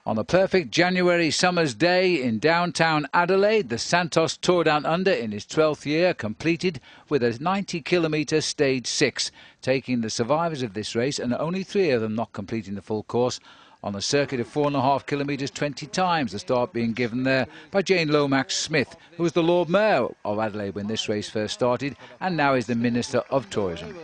On a perfect January summer's day in downtown Adelaide, the Santos Tour Down Under in its 12th year completed with a 90-kilometre stage 6, taking the survivors of this race, and only 3 of them not completing the full course, on a circuit of 4.5 kilometres 20 times, the start being given there by Jane Lomax Smith, who was the Lord Mayor of Adelaide when this race first started and now is the Minister of Tourism.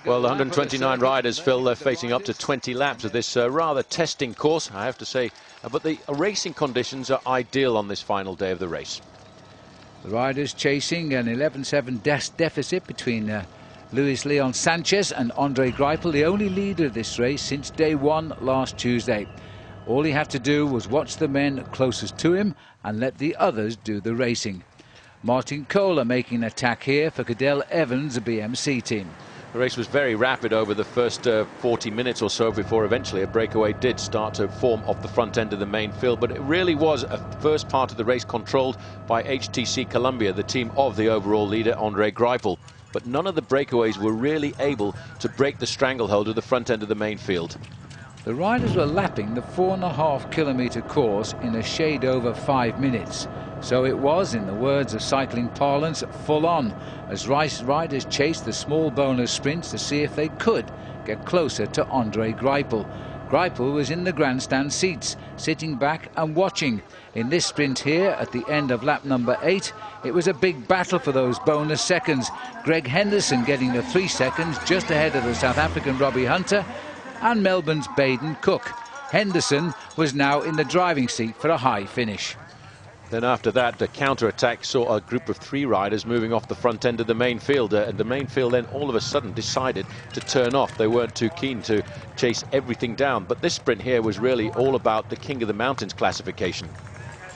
Well, the 129 riders, Phil, they're facing up to 20 laps of this rather testing course, I have to say, but the racing conditions are ideal on this final day of the race. The riders chasing an 11.7 deficit between Luis Leon Sanchez and Andre Greipel, the only leader of this race since day one last Tuesday. All he had to do was watch the men closest to him and let the others do the racing. Martin Kohler making an attack here for Cadell Evans' BMC team. The race was very rapid over the first 40 minutes or so before eventually a breakaway did start to form off the front end of the main field, but it really was a first part of the race controlled by HTC Columbia, the team of the overall leader Andre Greipel. But none of the breakaways were really able to break the stranglehold of the front end of the main field. The riders were lapping the 4.5 kilometre course in a shade over 5 minutes. So it was, in the words of cycling parlance, full on, as riders chased the small bonus sprints to see if they could get closer to Andre Greipel. Greipel was in the grandstand seats, sitting back and watching. In this sprint here, at the end of lap number 8, it was a big battle for those bonus seconds. Greg Henderson getting the 3 seconds just ahead of the South African Robbie Hunter and Melbourne's Baden Cook. Henderson was now in the driving seat for a high finish. Then after that, the counter-attack saw a group of 3 riders moving off the front end of the main field. And the main field then all of a sudden decided to turn off. They weren't too keen to chase everything down. But this sprint here was really all about the King of the Mountains classification.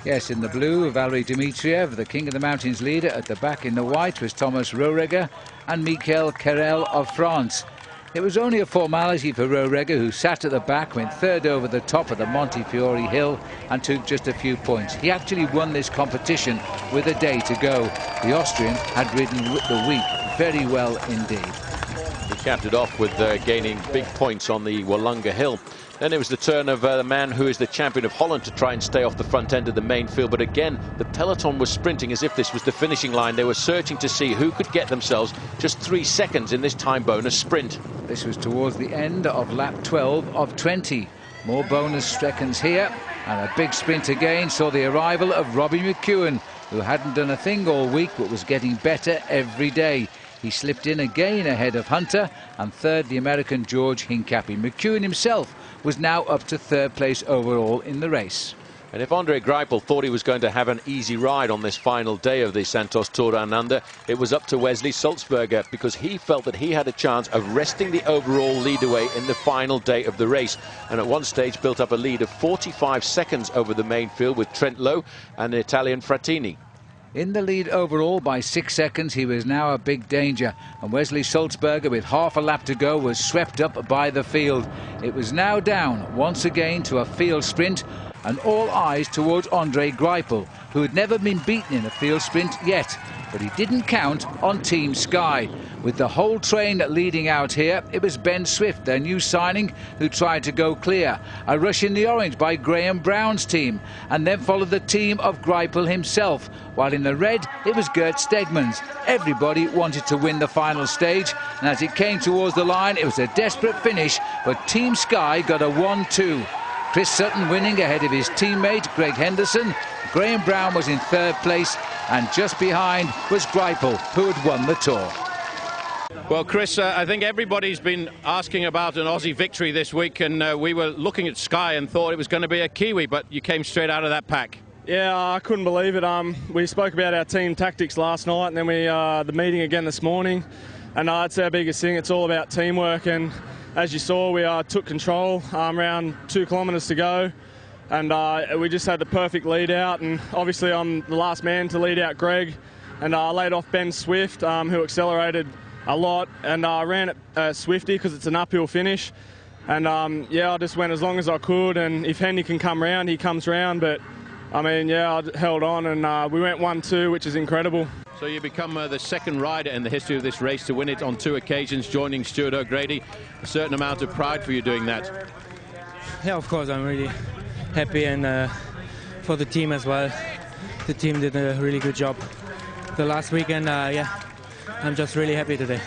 Yes, in the blue, Valery Dmitriev, the King of the Mountains leader. At the back in the white was Thomas Rohregger and Michael Carrel of France. It was only a formality for Rohregger, who sat at the back, went third over the top of the Montefiore Hill and took just a few points. He actually won this competition with a day to go. The Austrian had ridden the week very well indeed. He capped it off with gaining big points on the Wollonga Hill. Then it was the turn of the man who is the champion of Holland to try and stay off the front end of the main field. But again, the peloton was sprinting as if this was the finishing line. They were searching to see who could get themselves just 3 seconds in this time bonus sprint. This was towards the end of lap 12 of 20. More bonus seconds here, and a big sprint again saw the arrival of Robbie McEwen, who hadn't done a thing all week but was getting better every day. He slipped in again ahead of Hunter, and third the American George Hincapie. McEwen himself was now up to 3rd place overall in the race. And if Andre Greipel thought he was going to have an easy ride on this final day of the Santos Tour Down Under, it was up to Wesley Sulzberger, because he felt that he had a chance of wresting the overall lead away in the final day of the race, and at one stage built up a lead of 45 seconds over the main field with Trent Lowe and the Italian Frattini. In the lead overall by 6 seconds, he was now a big danger, and Wesley Sulzberger, with half a lap to go, was swept up by the field. It was now down once again to a field sprint, and all eyes towards Andre Greipel, who had never been beaten in a field sprint yet. But he didn't count on Team Sky. With the whole train leading out here, it was Ben Swift, their new signing, who tried to go clear. A rush in the orange by Graham Brown's team, and then followed the team of Greipel himself, while in the red it was Gert Stegmans. Everybody wanted to win the final stage, and as it came towards the line, it was a desperate finish, but Team Sky got a 1-2. Chris Sutton winning ahead of his teammate Greg Henderson. Graham Brown was in 3rd place, and just behind was Greipel, who had won the Tour. Well, Chris, I think everybody's been asking about an Aussie victory this week, and we were looking at Sky and thought it was going to be a Kiwi, but you came straight out of that pack. Yeah, I couldn't believe it. We spoke about our team tactics last night, and then the meeting again this morning, and it's our biggest thing. It's all about teamwork, and as you saw, we took control around 2 kilometres to go, and we just had the perfect lead out, and obviously I'm the last man to lead out Greg, and I laid off Ben Swift, who accelerated a lot, and I ran it Swifty because it's an uphill finish, and yeah, I just went as long as I could, and if Hendy can come round, he comes round, but I mean, yeah, I held on, and we went 1-2, which is incredible. So you become the 2nd rider in the history of this race to win it on 2 occasions, joining Stuart O'Grady. A certain amount of pride for you doing that. Yeah, of course, I'm really happy, and for the team as well. The team did a really good job the last weekend. Yeah, I'm just really happy today.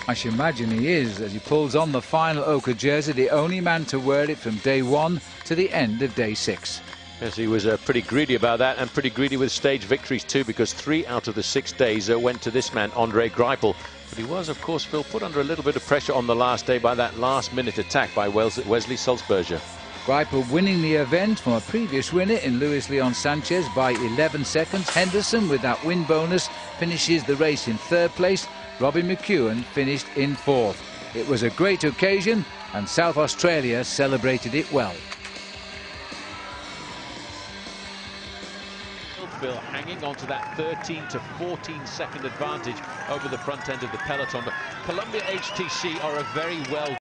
I should imagine he is, as he pulls on the final ochre jersey, the only man to wear it from day 1 to the end of day 6. Yes, he was pretty greedy about that, and pretty greedy with stage victories too, because 3 out of the 6 days went to this man, Andre Greipel. But he was, of course, Phil, put under a little bit of pressure on the last day by that last-minute attack by Wesley Sulzberger. Greipel winning the event from a previous winner in Luis Leon Sanchez by 11 seconds. Henderson, with that win bonus, finishes the race in 3rd place. Robbie McEwen finished in 4th. It was a great occasion, and South Australia celebrated it well. Phil hanging on to that 13 to 14 second advantage over the front end of the peloton. But Columbia HTC are a very well